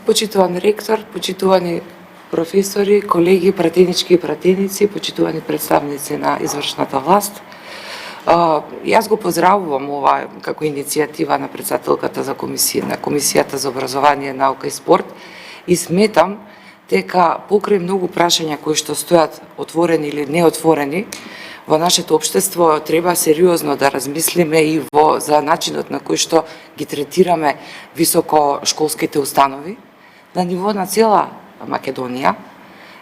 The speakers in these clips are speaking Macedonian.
Почитуван ректор, почитувани професори, колеги, пратенички и пратеници, почитувани представници на извршната власт. Јас го поздравувам ова како иницијатива на председателката на Комисијата за образование, наука и спорт и сметам дека покрај многу прашања кои што стојат отворени или неотворени во нашето општество, треба сериозно да размислиме и за начинот на кој што ги третираме високошколските установи. На ниво на цела Македонија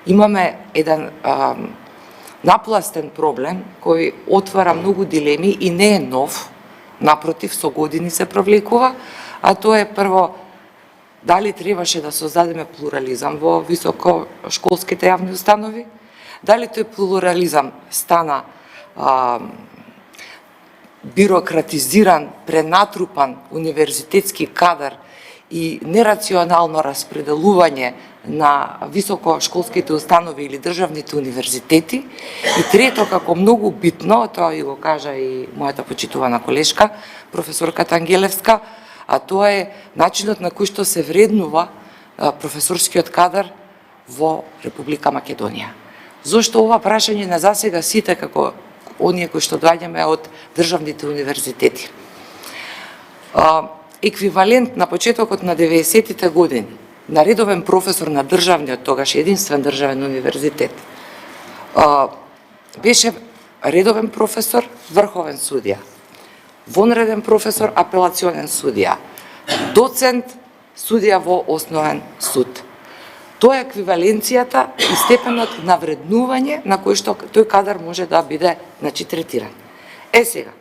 имаме еден напластен проблем кој отвара многу дилеми и не е нов, напротив, со години се провлекува, а тоа е прво дали требаше да создадеме плурализам во високошколските јавни установи, дали тој плурализам стана бюрократизиран, пренатрупан универзитетски кадар и нерационално распределување на високошколските установи или државните универзитети. И трето, како многу битно, тоа и го кажа и мојата почитувана колешка, професорката Ангелевска, а тоа е начинот на кој што се вреднува професорскиот кадар во Република Македонија. Зошто ова прашање не засега сите како оние кои што доаѓаме од државните универзитети? Еквивалент на почетокот на 90-тите години на редовен професор на државниот, тогаш единствен државен универзитет, беше редовен професор, врховен судија, вонреден професор, апелационен судија, доцент, судија во основен суд. Тоа е еквиваленцијата и степенот на вреднување на кој што тој кадар може да биде третиран. Сега,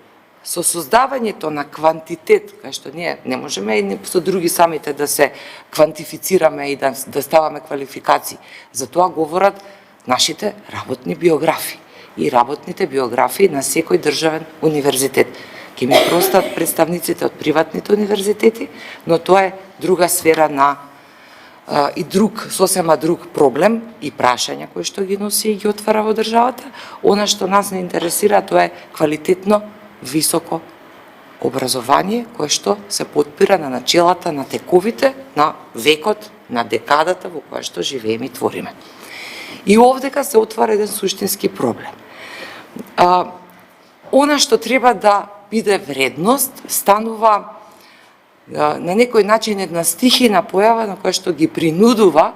со создавањето на квантитет, кај што ние не можеме и со други самите да се квантифицираме и да ставаме квалификации, за тоа говорат нашите работни биографии и работните биографии на секој државен универзитет. Ке ми простат представниците од приватните универзитети, но тоа е друга сфера на и сосема друг проблем и прашања кои што ги носи и ги отвара во државата. Она што нас не интересира, тоа е квалитетно високо образование кое што се потпира на начелата на тековите на векот, на декадата во која што живееме и твориме. И овдека се отвара еден суштински проблем. Она што треба да биде вредност станува на некој начин една стихина појава на која што ги принудува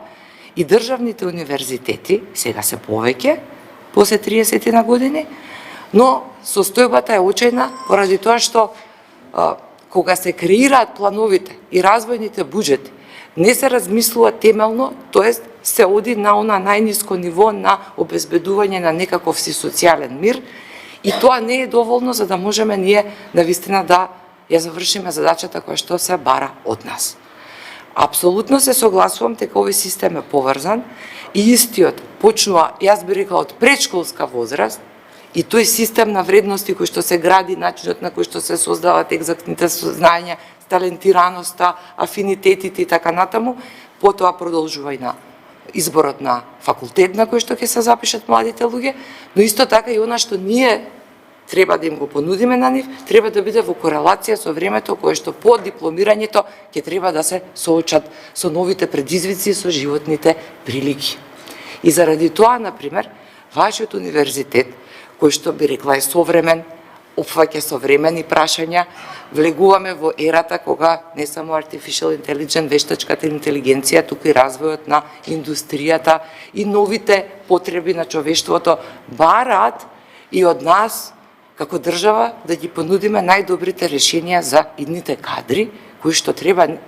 и државните универзитети, сега се повеќе, после 30 на години, но состојбата е очајна поради тоа што кога се креираат плановите и развојните буџети, не се размислува темелно, тоест се оди на она најниско ниво на обезбедување на некаков си социјален мир и тоа не е доволно за да можеме ние навистина да ја завршиме задачата која што се бара од нас. Апсолутно се согласувам дека овој систем е поврзан и истиот почнува, јас би рекла, од предшколска возраст и тој систем на вредности кој што се гради, начинот на кој што се создаваат екзактните знаења, талентираноста, афинитетите и така натаму, потоа продолжува и на изборот на факултет на кој што ќе се запишат младите луѓе, но исто така и она што ние треба да им го понудиме на нив, треба да биде во корелација со времето кое што по дипломирањето ќе треба да се соочат со новите предизвици, со животните прилики. И заради тоа, например, вашиот универзитет, кој што би рекла е современ, опфаќа современи прашања, влегуваме во ерата кога не само artificial intelligence, вештачката интелигенција, туку и развојот на индустријата и новите потреби на човештвото бараат и од нас како држава да ги понудиме најдобрите решенија за идните кадри, кои што треба.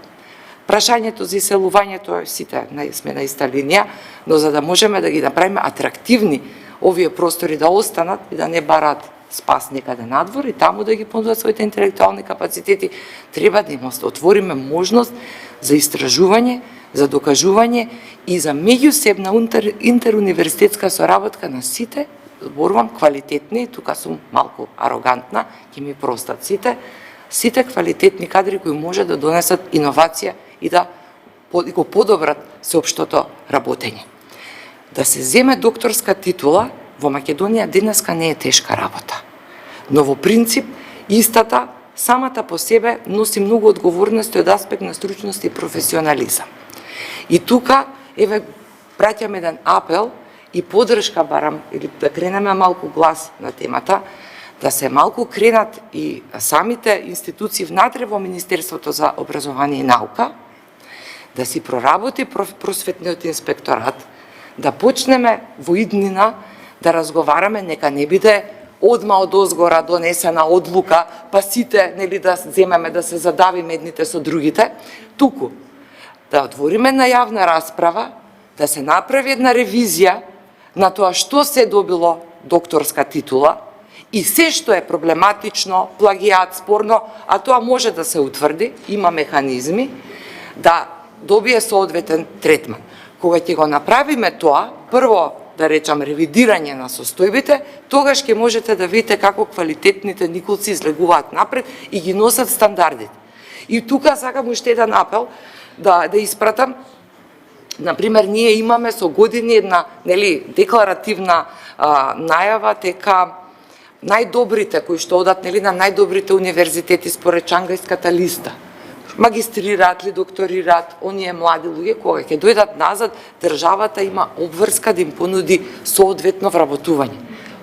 Прашањето за иселувањето, сите сме на иста линија, но за да можеме да ги направиме атрактивни овие простори да останат и да не бараат спас некаде надвор и таму да ги понудат своите интелектуални капацитети, треба да им отвориме можност за истражување, за докажување и за меѓусебна интеруниверзитетска соработка на сите, зборувам квалитетни, тука сум малку арогантна, ќе ми простат сите квалитетни кадри кои може да донесат иновација и да го подобрат сеопштото работење. Да се земе докторска титула во Македонија денеска не е тешка работа, но во принцип истата самата по себе носи многу одговорности од аспект на стручност и професионализам. И тука, еве, праќам еден апел и поддршка барам, или да кренеме малку глас на темата, да се малку кренат и самите институции внатре во Министерството за образование и наука, да си проработи просветниот инспекторат, да почнеме во иднина да разговараме, нека не биде одма од озгора донесена одлука, па сите нели да земеме да се задавиме едните со другите, туку да отвориме на јавна расправа, да се направи една ревизија на тоа што се добило докторска титула и се што е проблематично, плагиат, спорно, а тоа може да се утврди, има механизми, да добие соодветен третман. Кога ќе го направиме тоа, прво да речам ревидирање на состојбите, тогаш ќе можете да видите како квалитетните николци излегуваат напред и ги носат стандардите. И тука сакам уште еден апел да испратам. Например, ние имаме со години една декларативна најава дека најдобрите кои што одат на најдобрите универзитети според Шангајската листа, магистрираат или докторираат, оние млади луѓе, кога ќе дојдат назад, државата има обврска да им понуди соодветно вработување.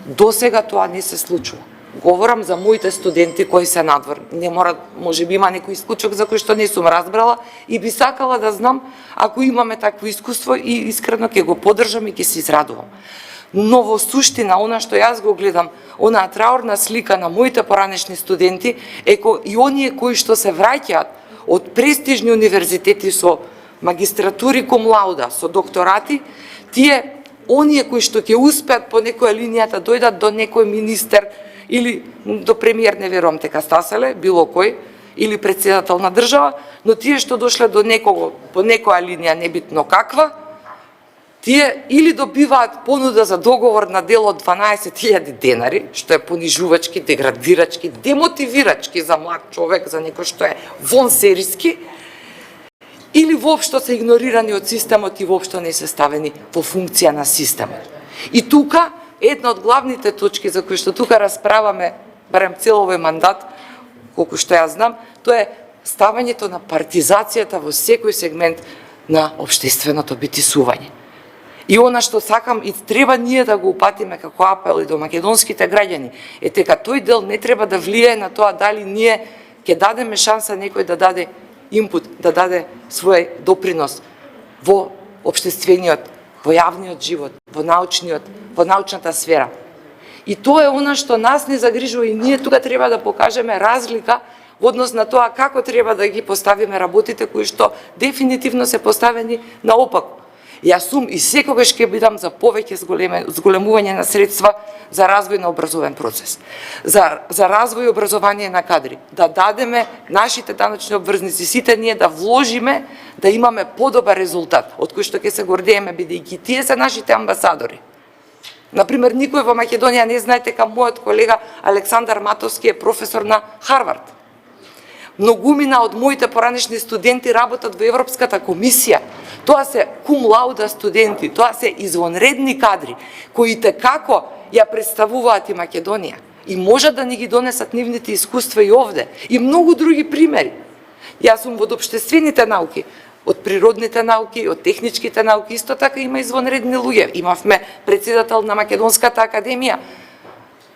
До сега тоа не се случува. Говорам за моите студенти кои се надвор. Не мора, можеби има некој исклучок за кој што не сум разбрала и би сакала да знам ако имаме такво искуство и искрено ќе го поддржам и ќе се израдувам. Но во суштина, она што јас го гледам, онаа траурна слика на моите поранешни студенти е и оние кои што се враќаат од престижни универзитети со магистратури ком лауда, со докторати, оние кои што ќе успеат по некоја линијата дојдат до некој министер или до премиер, не верувам дека стаселе, било кој, или председател на држава, но тие што дошле до некого по некоја линија, небитно каква, тие или добиваат понуда за договор на дел од 12.000 денари, што е понижувачки, деградирачки, демотивирачки за млад човек, за некој што е вон сериски, или воопшто се игнорирани од системот и воопшто не се ставени во функција на системот. И тука, една од главните точки за кои што тука расправаме, барем цел овој мандат, колку што ја знам, тоа е ставањето на партизацијата во секој сегмент на општественото битисување. И она што сакам и треба ние да го упатиме како апел и до македонските граѓани, е дека тој дел не треба да влијае на тоа дали ние ќе дадеме шанса некој да даде импут, да даде свој допринос во општествениот, во јавниот живот, во научната сфера. И тоа е она што нас не загрижува и ние тука треба да покажеме разлика во однос на тоа како треба да ги поставиме работите кои што дефинитивно се поставени наопаку. Јас сум и секогаш ќе бидам за повеќе зголемување на средства за развој на образовен процес, за развој и образование на кадри, да дадеме нашите даночни обврзници, сите ние да вложиме, да имаме подобар резултат, од кој што ќе се гордееме, бидејќи тие се нашите амбасадори. Например, никој во Македонија не знае дека мојот колега Александар Матовски е професор на Харвард. Многумина од моите поранешни студенти работат во Европската комисија. Тоа се кум лауда студенти, тоа се извонредни кадри, кои како ја представуваат и Македонија. И можат да ни ги донесат нивните искуства и овде. И многу други примери. Јас сум од општествените науки, од природните науки, од техничките науки, исто така има извонредни луѓе. Имавме председател на Македонската академија,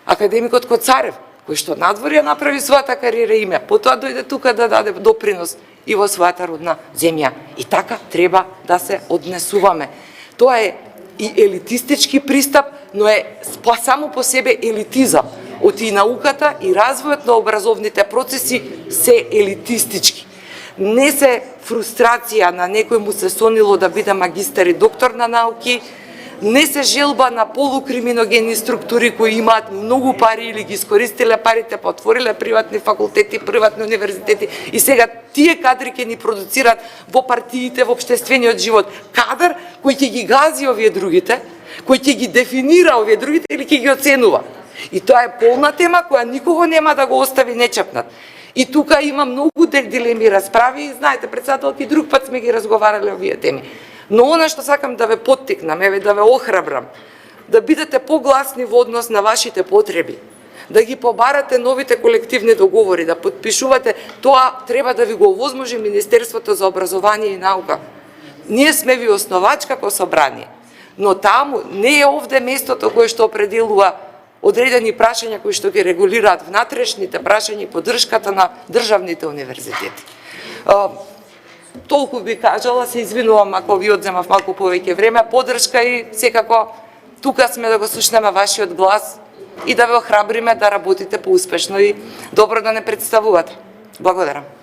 академикот Коцарев, кој што надвор ја направи својата кариера име, потоа дојде тука да даде допринос и во својата родна земја. И така треба да се однесуваме. Тоа е и елитистички пристап, но е само по себе елитизам. И науката и развојот на образовните процеси се елитистички. Не се фрустрација на некој му се сонило да биде магистар и доктор на науки, не се желба на полукриминогени структури кои имаат многу пари или ги искористиле парите, па отвориле приватни факултети, приватни универзитети и сега тие кадри ќе ни продуцираат во партиите, во општествениот живот. Кадар кој ќе ги гази овие другите, кој ќе ги дефинира овие другите или ќе ги оценува. И тоа е полна тема која никого нема да го остави нечепнат. И тука има многу дилеми расправи и знаете, председателки, друг пат сме ги разговарале овие теми. Но она што сакам да ве поттикнам, да ве охрабрам, да бидете погласни во однос на вашите потреби, да ги побарате новите колективни договори, да подпишувате, тоа треба да ви го овозможи Министерството за образование и наука. Ние сме ви основач како собрание, но таму не е овде местото кое што определува одредени прашања кои што ги регулираат внатрешните прашања и поддршката на државните универзитети. Толку би кажала, се извинувам ако ви одземав малку повеќе време, поддршка и секако тука сме да го слушнеме вашиот глас и да ве охрабриме да работите поуспешно и добро да не представувате. Благодарам.